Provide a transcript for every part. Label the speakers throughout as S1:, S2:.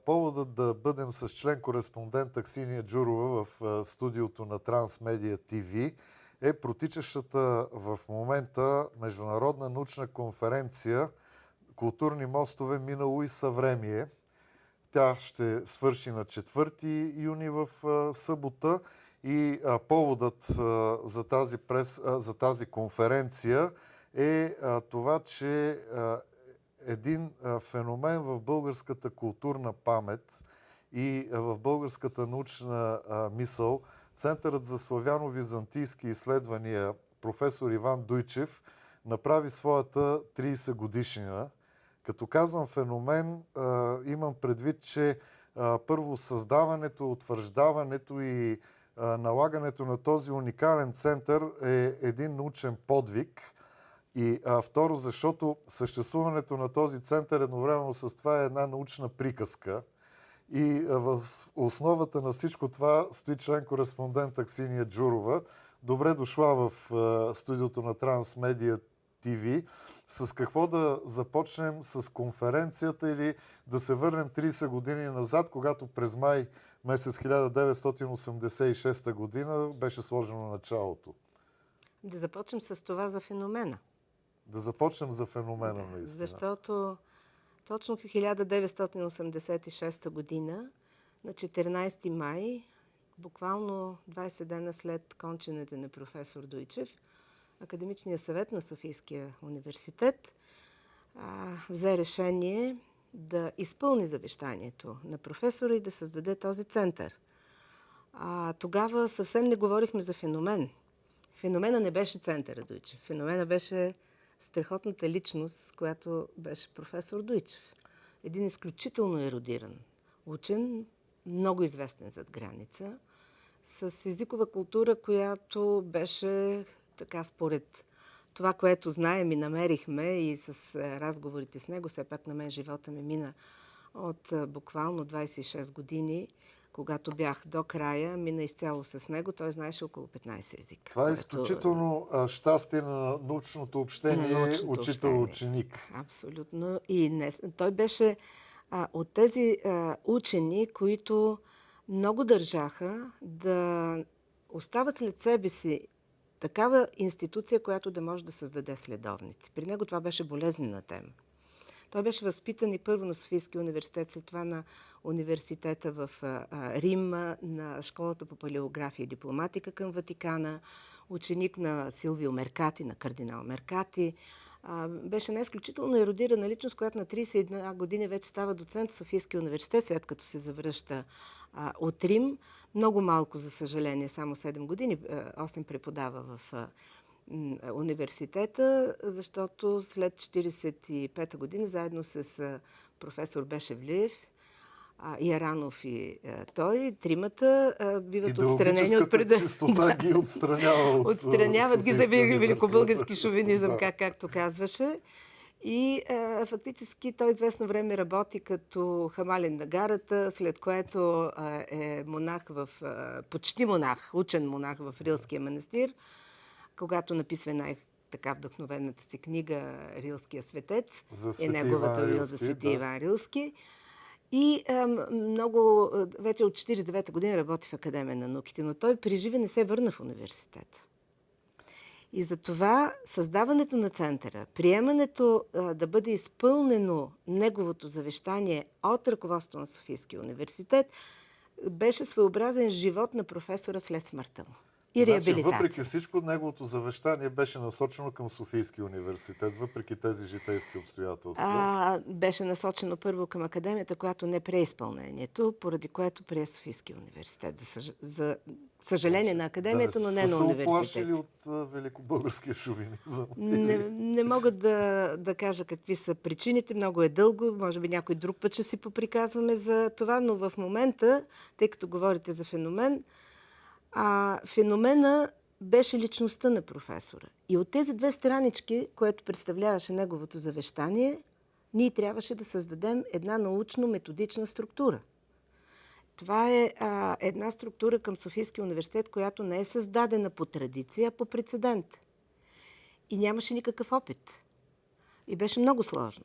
S1: Поводът да бъдем с член-кореспондент Аксинья Джурова в студиото на Трансмедия ТВ е протичащата в момента международна научна конференция "Културни мостове, минало и съвремие". Тя ще свърши на 4 юни в събота и поводът за тази конференция е това, че един феномен в българската културна памет и в българската научна мисъл, Центърът за славяно-византийски изследвания професор Иван Дуйчев направи своята 30 годишнина. Като казвам феномен, имам предвид, че първо създаването, утвърждаването и налагането на този уникален център е един научен подвиг. И второ, защото съществуването на този център едновременно с това е една научна приказка. И в основата на всичко това стои член-кореспондент Аксинья Джурова. Добре дошла в студиото на Трансмедия ТВ. С какво да започнем? С конференцията или да се върнем 30 години назад, когато през май месец 1986 година беше сложено началото?
S2: Да започнем с това за феномена.
S1: Да започнем за феномена, наистина.
S2: Защото точно в 1986 година, на 14 май, буквално 20 дена след конченето на професор Дуйчев, Академичният съвет на Софийския университет взе решение да изпълни завещанието на професора и да създаде този център. Тогава съвсем не говорихме за феномен. Феномена не беше центъра Дуйчев. Феномена беше страхотната личност, която беше професор Дуйчев. Един изключително ерудиран учен, много известен зад граница, с езикова култура, която беше така според това, което знаем и намерихме и с разговорите с него. Все пак на мен живота ми мина от буквално 26 години, когато бях до края, мина изцяло с него. Той знаеше около 15 езика.
S1: Това е изключително щастие на научното общение, учител-ученик.
S2: Абсолютно. И той беше от тези учени, които много държаха да остават след себе си такава институция, която да може да създаде следовници. При него това беше болезнена тема. Той беше възпитан и първо на Софийския университет, след това на университета в Рим, на школата по палеография и дипломатика към Ватикана, ученик на Силвио Меркати, на кардинал Меркати. Беше една изключително ерудирана личност, която на 31 години вече става доцент в Софийския университет, след като се завръща от Рим. Много малко, за съжаление, само 7 години, 8 преподава в университета, защото след 1945 година, заедно с професор Бешевлиев, Яранов и той, тримата биват отстранени от преда.
S1: Чистота ги отстранява от
S2: отстраняват ги за великобългарски шовинизъм, както казваше. И фактически той известно време работи като хамален на гарата, след което е монах почти монах, учен монах в Рилския манастир, когато написва така вдъхновената си книга "Рилския светец" и неговата вил за Свети Иван Рилски. И вече от 1949 година работи в Академия на науките, но той при живе не се върна в университета. И затова създаването на центъра, приемането да бъде изпълнено неговото завещание от ръководството на Софийския университет, беше своеобразен живот на професора след смъртта му. И реабилитация.
S1: Въпреки всичко, неговото завещание беше насочено към Софийския университет, въпреки тези житейски обстоятелства.
S2: Беше насочено първо към академията, която не прие изпълнението, поради което прие Софийския университет. За съжаление на академията, но не на университет.
S1: Са се оплашили от великобългарския шовинизъм?
S2: Не мога да кажа какви са причините. Много е дълго. Може би някой друг път ще си поприказваме за това, но в момента, тъй като говорите за феномен, феномена беше личността на професора. И от тези две странички, което представляваше неговото завещание, ние трябваше да създадем една научно-методична структура. Това е една структура към Софийския университет, която не е създадена по традиция, а по прецедент. И нямаше никакъв опит. И беше много сложно.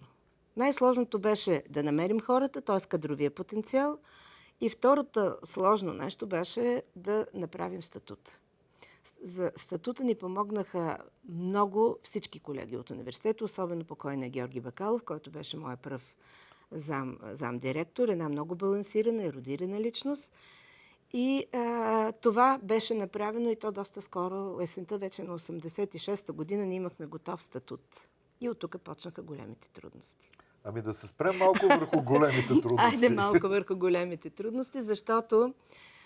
S2: Най-сложното беше да намерим хората, т.е. кадровия потенциал. И второто сложно нещо беше да направим статут. За статута ни помогнаха много всички колеги от университета, особено покойния Георги Бакалов, който беше моя пръв замдиректор, една много балансирана, ерудирана личност. И това беше направено и то доста скоро, есента вече на 86-та година, ние имахме готов статут. И от тук почнаха големите трудности.
S1: Ами да се спрем малко върху големите трудности.
S2: Айде малко върху големите трудности, защото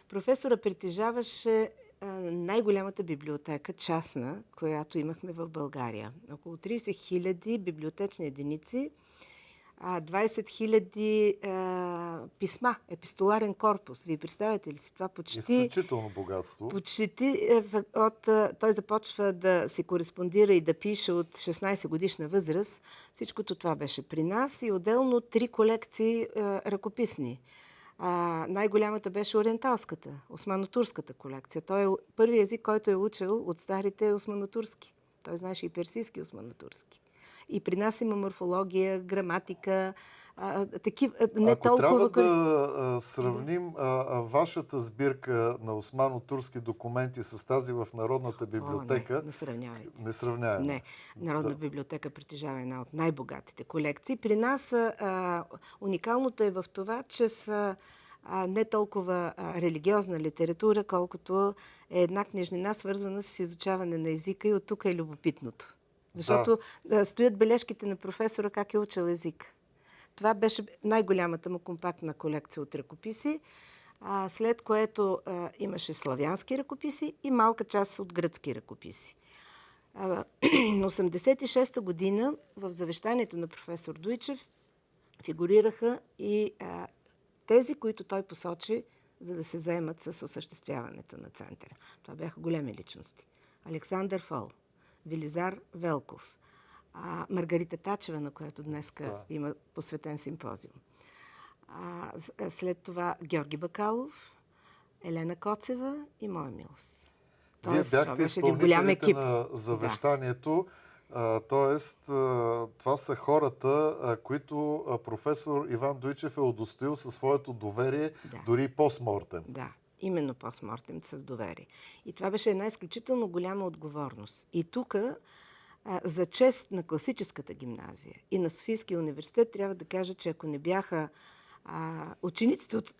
S2: професора притежаваше най-голямата библиотека, частна, която имахме в България. Около 30 000 библиотечни единици, 20 000 писма, епистоларен корпус. Вие представяте ли си това?
S1: Изключително богатство.
S2: Той започва да се кореспондира и да пише от 16 годишна възраст. Всичкото това беше при нас и отделно 3 колекции ръкописни. Най-голямата беше ориенталската, османотурската колекция. Той е първият език, който е учил от старите е османотурски. Той знаеше и персийски османотурски. И при нас има морфология, граматика, такива, не
S1: Ако
S2: толкова...
S1: трябва да сравним вашата сбирка на османо-турски документи с тази в Народната библиотека...
S2: Не сравнявайте.
S1: Не сравняваме.
S2: Не. Народна библиотека притежава една от най-богатите колекции. При нас уникалното е в това, че са не толкова религиозна литература, колкото е една книжнина, свързана с изучаване на езика и от тук е любопитното. Защото стоят бележките на професора как е учил език. Това беше най-голямата му компактна колекция от ръкописи, след което имаше славянски ръкописи и малка част от гръцки ръкописи. На 86-та година в завещанието на професор Дуйчев фигурираха и тези, които той посочи, за да се заемат с осъществяването на центъра. Това бяха големи личности. Александър Фол, Велизар Велков, Маргарита Тачева, на която днес има посветен симпозиум. След това Георги Бакалов, Елена Коцева и моя милост.
S1: Вие бяхте изпълнителите на завещанието. Тоест, това са хората, които професор Иван Дуйчев е удостоил със своето доверие, дори и постмортем.
S2: Да, именно постмортем с доверие. И това беше една изключително голяма отговорност. И тук, за чест на класическата гимназия и на Софийския университет, трябва да кажа, че ако не бяха учениците от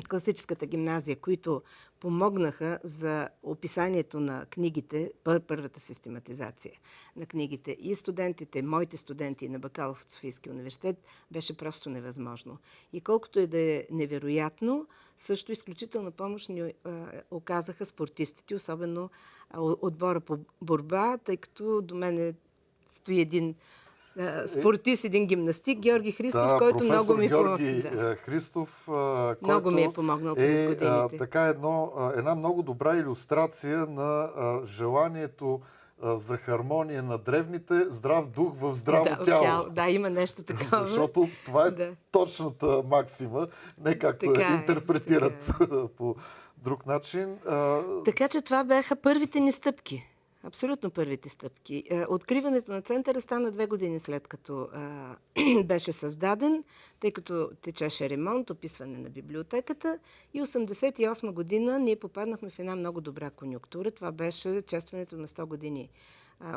S2: класическата гимназия, които помогнаха за описанието на книгите, първата систематизация на книгите и студентите, моите студенти на Бакалов от Софийския университет, беше просто невъзможно. И колкото и да е невероятно, също изключителна помощ ни оказаха спортистите, особено отбора по борба, тъй като до мен стои един спортист, един гимнастик, Георги Христов, който много ми помогна.
S1: Георги Христов,
S2: много ми е помогнал през годините.
S1: Така една много добра илюстрация на желанието за хармония на древните, здрав дух в здраво тяло.
S2: Да, има нещо такова.
S1: Защото това е точната максима, не както я интерпретират по друг начин.
S2: Така че това бяха първите ни стъпки. Абсолютно първите стъпки. Откриването на центъра стана 2 години след като беше създаден, тъй като течеше ремонт, описване на библиотеката и 1988 година ние попаднахме в една много добра конюнктура. Това беше честването на 100 години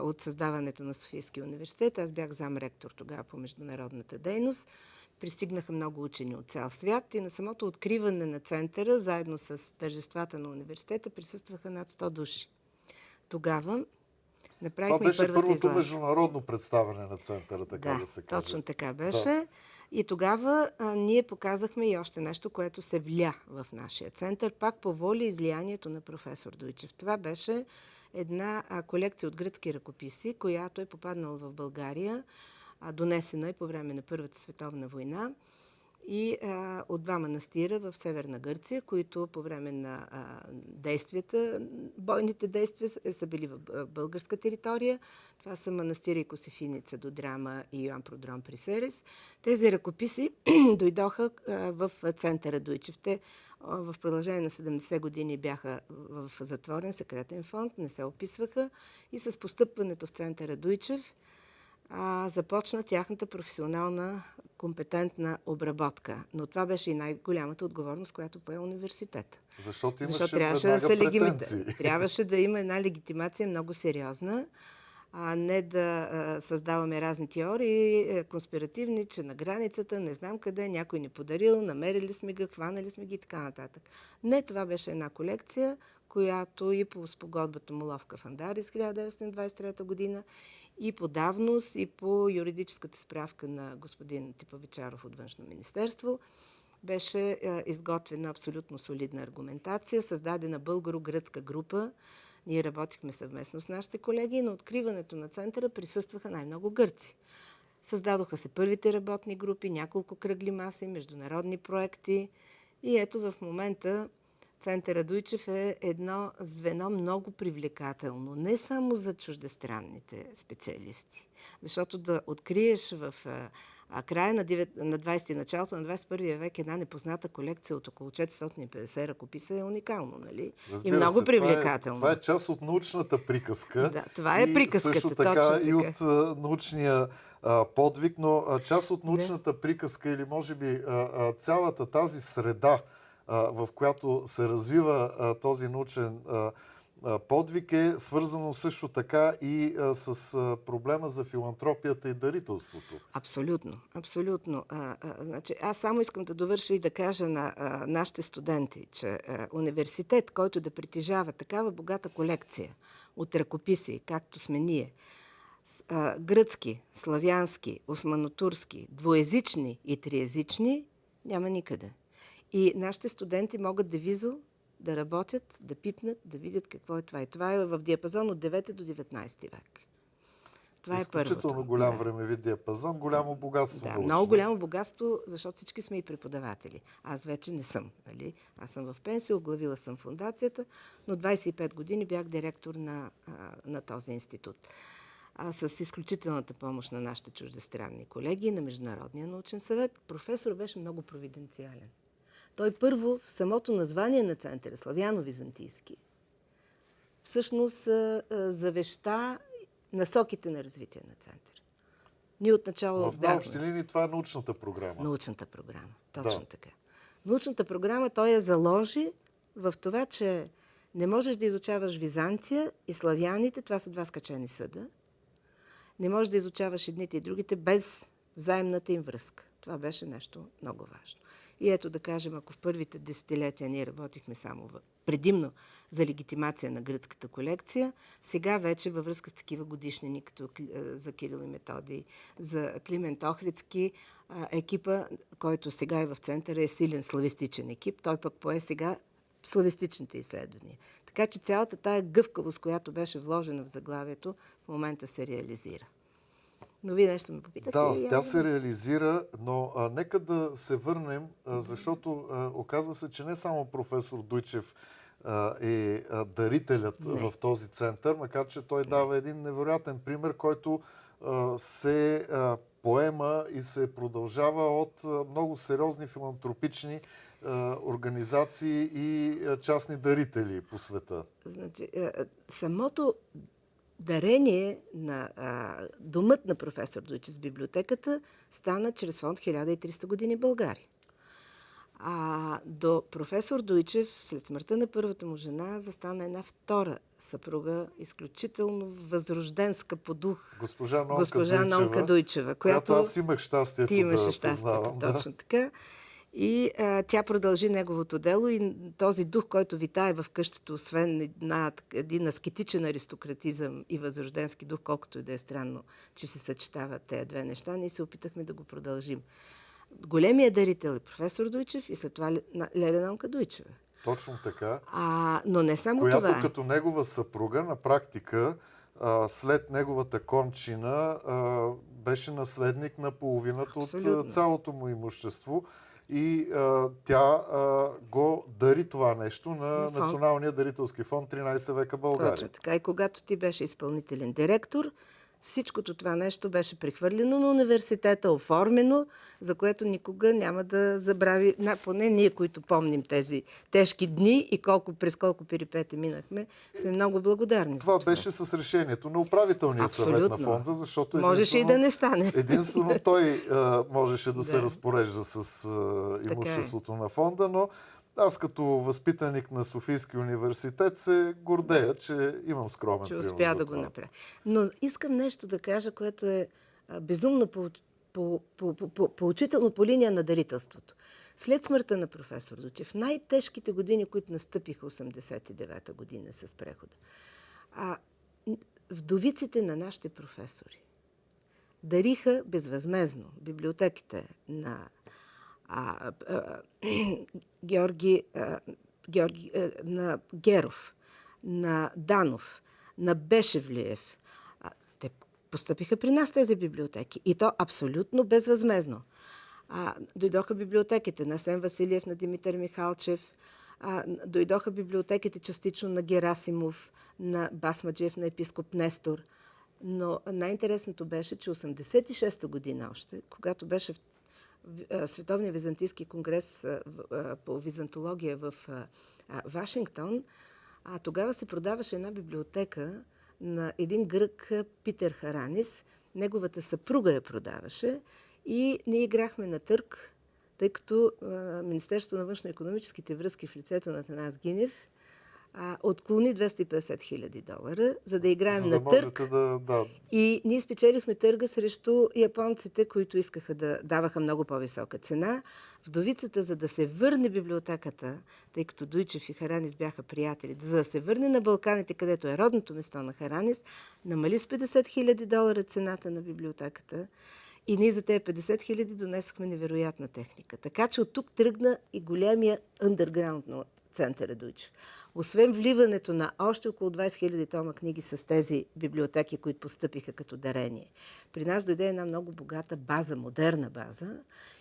S2: от създаването на Софийския университет. Аз бях замректор тогава по международната дейност. Пристигнаха много учени от цял свят и на самото откриване на центъра, заедно с тържествата на университета, присъстваха над 100 души. Тогава направихме
S1: това беше
S2: първата
S1: първото
S2: изложба.
S1: Международно представяне на центъра, така да се каже.
S2: Точно така беше. И тогава ние показахме и още нещо, което се вля в нашия център, пак по воля излиянието на професор Дуйчев. Това беше една колекция от гръцки ръкописи, която е попаднала в България, донесена и по време на Първата световна война, и от 2 манастира в Северна Гърция, които по време на действията, бойните действия са били в българска територия. Това са манастира Икосифиница до Драма и Йоан Продрон при Серес. Тези ръкописи дойдоха в центъра Дуйчев. Те в продължение на 70 години бяха в затворен секретен фонд, не се описваха и с постъпването в центъра Дуйчев започна тяхната професионална компетентна обработка. Но това беше и най-голямата отговорност, която пое университет.
S1: Защото
S2: Защото
S1: имаше
S2: трябваше да
S1: веднага
S2: се
S1: претенции.
S2: трябваше да има една легитимация много сериозна, а не да създаваме разни теории, конспиративни, че на границата, не знам къде, някой ни подарил, намерили сме ги, хванали сме ги и така нататък. Не, това беше една колекция, която и по спогодбата Моловка в Андарис 1923 година, и по давност, и по юридическата справка на господин Типавичаров от Външно министерство, беше изготвена абсолютно солидна аргументация, създадена българо-гръцка група. Ние работихме съвместно с нашите колеги и на откриването на центъра присъстваха най-много гърци. Създадоха се първите работни групи, няколко кръгли маси, международни проекти и ето в момента Център Радуйчев е едно звено много привлекателно, не само за чуждестранните специалисти. Защото да откриеш в края на 20-ти, началото на 21 век една непозната колекция от около 450 ръкописа е уникално, нали?
S1: Разбира
S2: и много
S1: се,
S2: привлекателно.
S1: Това е част от научната приказка.
S2: Да, това е приказката,
S1: също така,
S2: точно
S1: и
S2: така.
S1: от научния подвиг, но част от научната приказка или може би цялата тази среда, в която се развива този научен подвиг, е свързано също така и с проблема за филантропията и дарителството.
S2: Абсолютно, абсолютно. Значи, аз само искам да довърша и да кажа на нашите студенти, че университет, който да притежава такава богата колекция от ръкописи, както сме ние, гръцки, славянски, османотурски, двуезични и триезични, няма никъде. И нашите студенти могат девизо да работят, да пипнат, да видят какво е това. И това е в диапазон от 9 до 19 век. Това е първото.
S1: Изключително голям времеви диапазон, голямо богатство.
S2: Да, много голямо богатство, защото всички сме и преподаватели. Аз вече не съм. Нали? Аз съм в пенсия, оглавила съм фундацията, но 25 години бях директор на този институт. С изключителната помощ на нашите чуждестранни колеги, на Международния научен съвет, професор беше много провиденциален. Той първо в самото название на центъра, славяно-византийски, всъщност завеща насоките на развитие на центъра. Ние отначало
S1: в научни линии това е научната програма.
S2: Научната програма, точно така. Научната програма той я заложи в това, че не можеш да изучаваш Византия и славяните, това са два скачени съда. Не можеш да изучаваш едните и другите без взаимната им връзка. Това беше нещо много важно. И ето да кажем, ако в първите десетилетия ние работихме само предимно за легитимация на гръцката колекция, сега вече във връзка с такива годишнини, като за Кирил и Методий, за Климент Охридски, екипа, който сега е в центъра, е силен славистичен екип. Той пък пое сега славистичните изследвания. Така че цялата тая гъвкавост, която беше вложена в заглавието, в момента се реализира. Но вие нещо ме попитате.
S1: Да, тя се реализира, но нека да се върнем, защото оказва се, че не само професор Дуйчев е дарителят в този център, макар че той дава един невероятен пример, който се поема и се продължава от много сериозни филантропични организации и частни дарители по света.
S2: Значи, самото дарение на домът на професор Дуйчев с библиотеката стана чрез фонд 1300 години България. До професор Дуйчев, след смъртта на първата му жена, застана една втора съпруга, изключително възрожденска по дух.
S1: Госпожа Нонка Дуйчева,
S2: която
S1: аз имах щастието
S2: ти имаше
S1: да
S2: щастието,
S1: познавам.
S2: точно така. И тя продължи неговото дело и този дух, който витае в къщата, освен един аскетичен аристократизъм и възрожденски дух, колкото и да е странно, че се съчетават тези две неща, ние се опитахме да го продължим. Големият дарител е професор Дуйчев и след това Леля Нонка Дуйчева.
S1: Точно така.
S2: Но не само
S1: която,
S2: това.
S1: Която като негова съпруга на практика след неговата кончина беше наследник на половината от цялото му имущество. И тя го дари това нещо на Националния дарителски фонд 13 века България.
S2: Точно така. И когато ти беше изпълнителен директор, Всичкото това нещо беше прехвърлено на университета, оформено, за което никога няма да забрави, поне ние, които помним тези тежки дни и през колко перипети минахме, сме много благодарни
S1: Това
S2: за това.
S1: беше с решението на управителния съвет на фонда, защото
S2: можеше и да не стане.
S1: Единствено той можеше да се
S2: Да.
S1: разпорежда с
S2: Така е.
S1: имуществото на фонда, но аз като възпитаник на Софийския университет се гордея, че имам скромен
S2: че
S1: принос
S2: успя
S1: за
S2: да го
S1: това.
S2: направи. Но искам нещо да кажа, което е безумно поучително по линия на дарителството. След смъртта на професор Дойчев, най-тежките години, които настъпиха 89-та година с прехода, вдовиците на нашите професори дариха безвъзмездно библиотеките на на Геров, на Данов, на Бешевлиев. Те постъпиха при нас тези библиотеки. И то абсолютно безвъзмездно. Дойдоха библиотеките на Асен Василиев, на Димитър Михалчев, дойдоха библиотеките частично на Герасимов, на Басмаджиев, на епископ Нестор. Но най-интересното беше, че 86-та година още, когато беше в Световния византийски конгрес по византология в Вашингтон, тогава се продаваше една библиотека на един грък, Питер Харанис. Неговата съпруга я продаваше и ние играхме на търг, тъй като Министерството на външно-икономическите връзки в лицето на Атанас Гинев отклони $250,000, за да играем на търг. И ние спечелихме търга срещу японците, които искаха да даваха много по-висока цена. Вдовицата, за да се върне библиотеката, тъй като Дойчев и Харанис бяха приятели, за да се върне на Балканите, където е родното место на Харанис, намали с $50,000 цената на библиотеката. И ние за тези 50,000 донесохме невероятна техника. Така че от тук тръгна и големия андерграунд на центъра Дойчев. Освен вливането на още около 20,000 тома книги с тези библиотеки, които постъпиха като дарение, при нас дойде една много богата база, модерна база,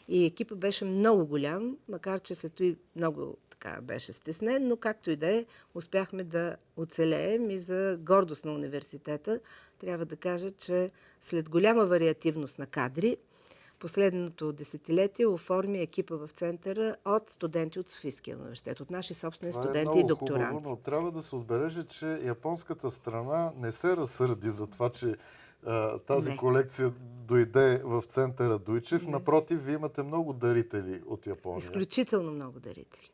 S2: и екипът беше много голям, макар че след това много беше стеснен, но както и да е, успяхме да оцелеем и за гордост на университета. Трябва да кажа, че след голяма вариативност на кадри, последното десетилетие оформи екипа в центъра от студенти от Софийския университет, от наши собствени студенти и докторанти.
S1: Хубаво, но трябва да се отбележи, че японската страна не се разсърди за това, че тази колекция дойде в центъра Дойчев. Напротив, вие имате много дарители от Япония.
S2: Изключително много дарители.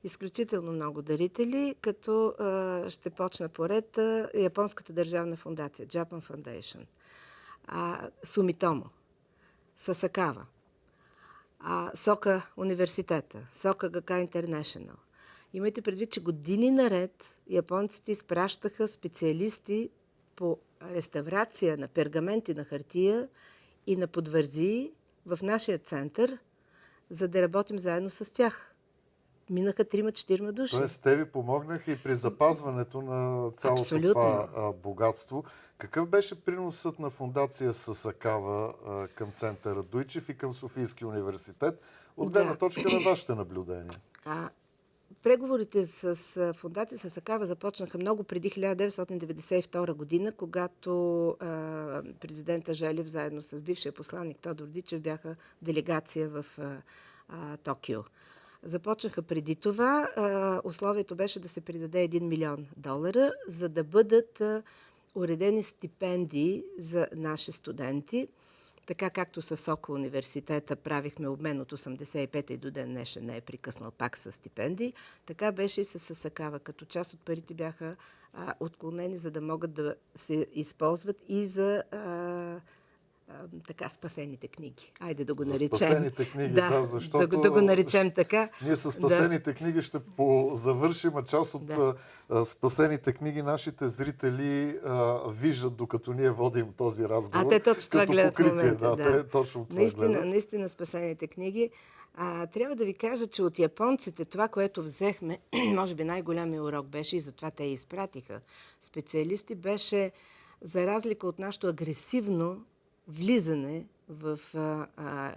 S2: Изключително много дарители, като ще почна поред Японската държавна фондация, Japan Foundation, Сумитомо, Сасакава, Сока университета, Сока Гака Интернешнъл. Имайте предвид, че години наред японците изпращаха специалисти по реставрация на пергаменти на хартия и на подвързии в нашия център, за да работим заедно с тях. Минаха 3-4 души.
S1: Тоест, те ви помогнаха и при запазването на цялото това богатство. Какъв беше приносът на фондация Сасакава към центъра Дойчев и към Софийския университет от гледна точка на вашите наблюдения?
S2: Преговорите с фондация Сасакава започнаха много преди 1992 година, когато президента Желев заедно с бившия посланник Тодор Дичев бяха делегация в Токио. Започнаха преди това. Условието беше да се придаде $1 милион, за да бъдат уредени стипендии за наши студенти. Така както с Сока университета правихме обмен от 85-та и до ден днешен не е прекъснал пак с стипендии, така беше и с Сасакава. Като част от парите бяха отклонени, за да могат да се използват и за спасените книги. Айде да го наречем.
S1: Спасените книги, защото
S2: да го наречем така.
S1: Ние с спасените книги ще завършим, а част от спасените книги нашите зрители виждат, докато ние водим този разговор.
S2: Те точно това гледат в момента.
S1: Те точно това гледат.
S2: Наистина спасените книги. Трябва да ви кажа, че от японците това, което взехме, може би най-голямия урок беше, и затова те изпратиха специалисти, беше за разлика от нашето агресивно влизане в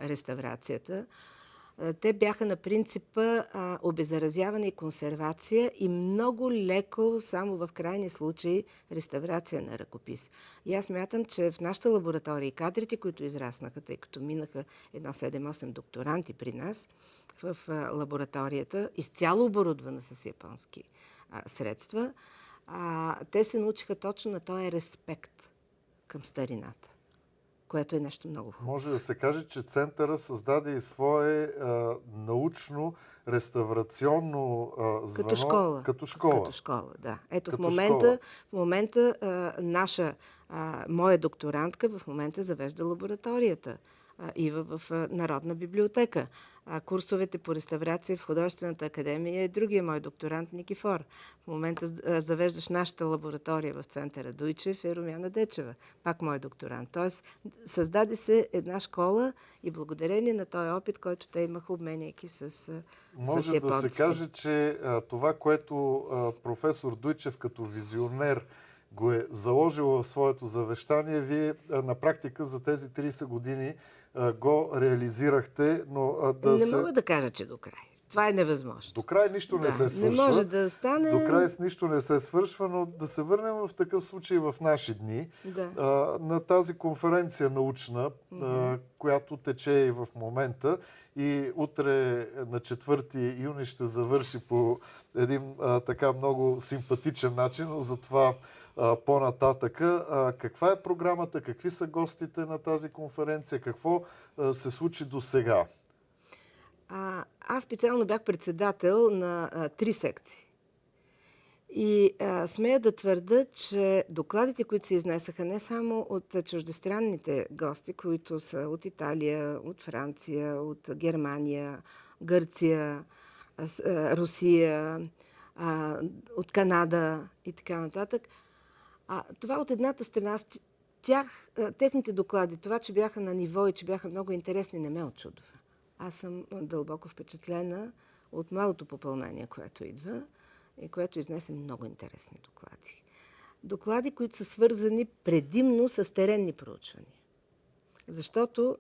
S2: реставрацията, Те бяха на принципа обеззаразяване и консервация и много леко, само в крайни случаи, реставрация на ръкопис. И аз смятам, че в нашата лаборатория и кадрите, които израснаха, тъй като минаха едно 7-8 докторанти при нас в лабораторията, изцяло оборудвана с японски средства, те се научиха точно на този респект към старината, което е нещо много хубаво.
S1: Може да се каже, че центъра създаде и свое научно-реставрационно звено.
S2: Като школа.
S1: Като школа.
S2: Като школа, да. Ето
S1: Като
S2: в момента моя докторантка в момента завежда лабораторията и в Народна библиотека. Курсовете по реставрация в Художествената академия е другия мой докторант Никифор. В момента завеждаш нашата лаборатория в центъра Дуйчев е Румяна Дечева, пак мой докторант. Тоест, създаде се една школа и благодарение на този опит, който те имаха, обменяйки с
S1: Може да се каже, че това, което професор Дуйчев като визионер го е заложил в своето завещание, вие на практика за тези 30 години го реализирахте, но
S2: мога да кажа, че до край. Това е невъзможно.
S1: До край нищо не се свършва.
S2: Не може да стане.
S1: До край с нищо не се свършва, но да се върнем в такъв случай в наши дни.
S2: Да.
S1: На тази конференция научна, която тече и в момента. И утре на 4 юни ще завърши по един така много симпатичен начин, но за това по-нататъка. Каква е програмата? Какви са гостите на тази конференция? Какво се случи до сега?
S2: Аз специално бях председател на 3 секции. И смея да твърда, че докладите, които се изнесаха не само от чуждестранните гости, които са от Италия, от Франция, от Германия, Гърция, Русия, от Канада и така нататък. Това от едната страна, техните доклади, това, че бяха на ниво и че бяха много интересни, не ме очудва. Аз съм дълбоко впечатлена от малото попълнение, което идва и което изнесе много интересни доклади. Доклади, които са свързани предимно с теренни проучвания. Защото...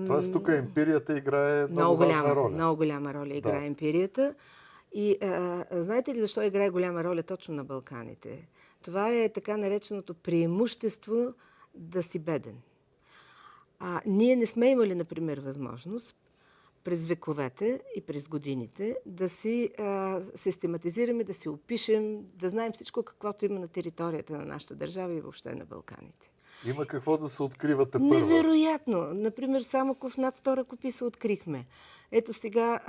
S1: Тоест тук емпирията играе много важна роля.
S2: Много голяма роля играе емпирията. И знаете ли защо играе голяма роля точно на Балканите? Това е така нареченото преимущество да си беден. Ние не сме имали, например, възможност през вековете и през годините да си систематизираме, да си опишем, да знаем всичко, каквото има на територията на нашата държава и въобще на Балканите.
S1: Има какво да се откривате първо.
S2: Невероятно! Например, Самоков над 100 ръкописа открихме. Ето сега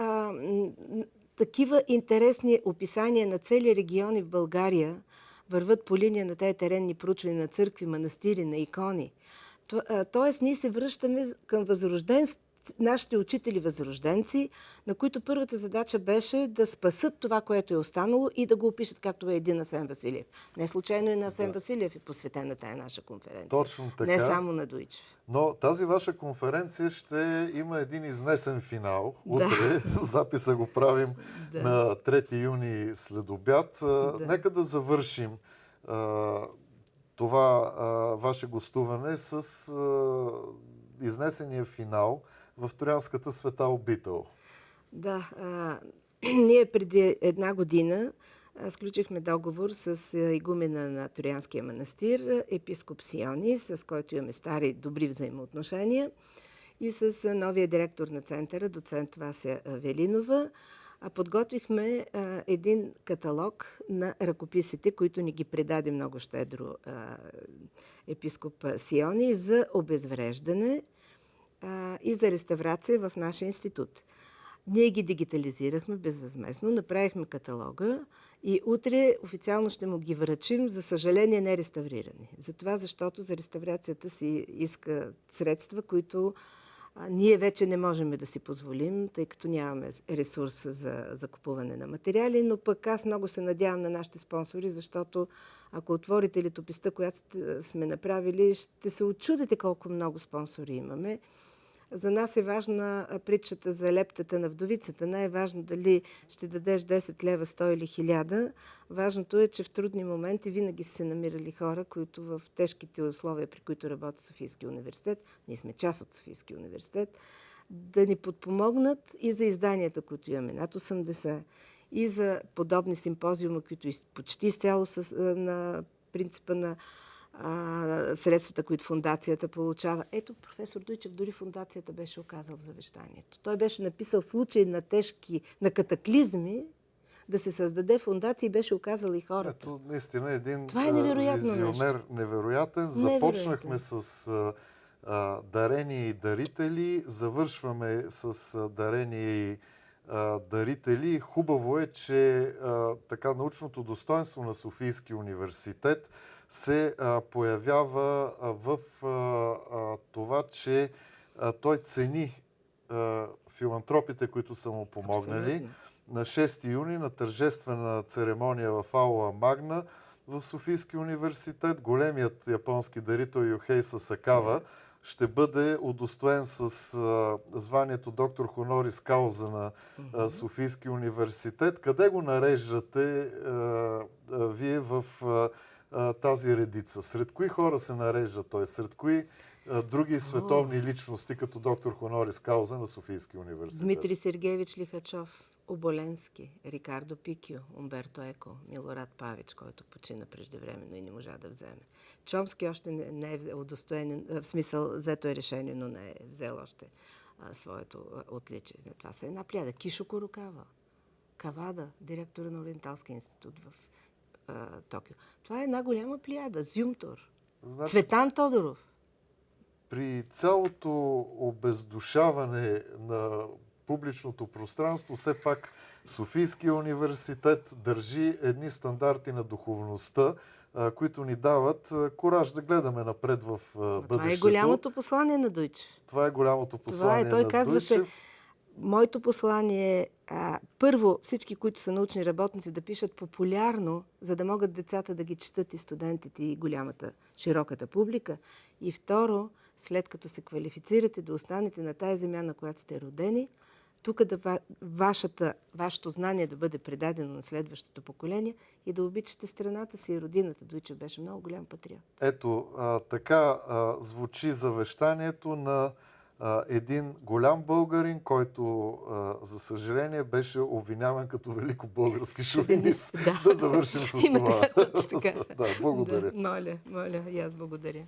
S2: такива интересни описания на цели региони в България върват по линия на тези теренни проучвания на църкви, манастири, на икони. Тоест, ние се връщаме към нашите учители възрожденци, на които първата задача беше да спасат това, което е останало и да го опишат, както е един Асен Василев. Не случайно и на Асен Василев е посветена тая наша конференция.
S1: Точно така.
S2: Не само на Дуйчев.
S1: Но тази ваша конференция ще има един изнесен финал. Утре записа го правим на 3 юни след обяд. Нека да завършим това ваше гостуване с изнесения финал в Троянската света обител.
S2: Да, ние преди 1 година сключихме договор с игумена на Троянския манастир, епископ Сиони, с който имаме стари добри взаимоотношения, и с новия директор на центъра, доцент Вася Велинова. Подготвихме един каталог на ръкописите, които ни ги предаде много щедро епископ Сиони, за обезвреждане и за реставрация в нашия институт. Ние ги дигитализирахме безвъзмездно, направихме каталога и утре официално ще му ги връчим, за съжаление не реставрирани. Затова, защото за реставрацията си иска средства, които ние вече не можем да си позволим, тъй като нямаме ресурс за закупуване на материали, но пък аз много се надявам на нашите спонсори, защото ако отворите летописта, която сме направили, ще се учудите колко много спонсори имаме. За нас е важна притчата за лептата на вдовицата. Не е важно дали ще дадеш 10 лева, 100 или 1000. Важното е, че в трудни моменти винаги са се намирали хора, които в тежките условия, при които работи Софийския университет, ние сме част от Софийския университет, да ни подпомогнат и за изданията, които имаме, над 80, и за подобни симпозиуми, които почти изцяло са на принципа на средствата, които фундацията получава. Ето, професор Дойчев, дори фундацията беше оказал в завещанието. Той беше написал в случай на катаклизми, да се създаде фундация и беше оказал и хората.
S1: Ето, наистина един
S2: Това е невероятно
S1: визионер,
S2: нещо.
S1: невероятен. Започнахме с дарени и дарители, завършваме с дарени и дарители. Хубаво е, че така научното достоинство на Софийския университет се появява в това, че той цени филантропите, които са му помогнали.
S2: Абсолютно.
S1: На 6 юни на тържествена церемония в Аула Магна в Софийския университет големият японски дарител Йохей Сасакава ще бъде удостоен с званието доктор хонорис кауза на Софийския университет. Къде го нареждате вие в тази редица? Сред кои хора се нарежда той? Сред кои други световни личности, като доктор хонорис кауза на Софийския университет?
S2: Дмитрий Сергеевич Лихачов, Оболенски, Рикардо Пикио, Умберто Еко, Милорад Павич, който почина преждевременно и не можа да вземе. Чомски още не е удостоен, в смисъл, взето е решение, но не е взел още своето отличие. Това са една плеяда. Кишо Курокава, Кавада, директора на Ориенталския институт в Токио. Това е една голяма плеяда. Зюмтор,
S1: Значи,
S2: Цветан Тодоров.
S1: при цялото обездушаване на публичното пространство, все пак Софийския университет държи едни стандарти на духовността, които ни дават кураж да гледаме напред в бъдещето.
S2: Това е голямото послание на Дойчев.
S1: Това е голямото послание
S2: Той
S1: на
S2: казваше,
S1: Дойчев.
S2: моето послание е първо всички, които са научни работници, да пишат популярно, за да могат децата да ги четат и студентите и голямата, широката публика. И второ, след като се квалифицирате, да останете на тая земя, на която сте родени, тук вашето знание да бъде предадено на следващото поколение и да обичате страната си и родината. Дойчев беше много голям патриот.
S1: Ето, така звучи завещанието на един голям българин, който, за съжаление, беше обвиняван като велико български шовинист. Да завършим с това.
S2: Точно така.
S1: Да, благодаря.
S2: Да, моля, и аз благодаря.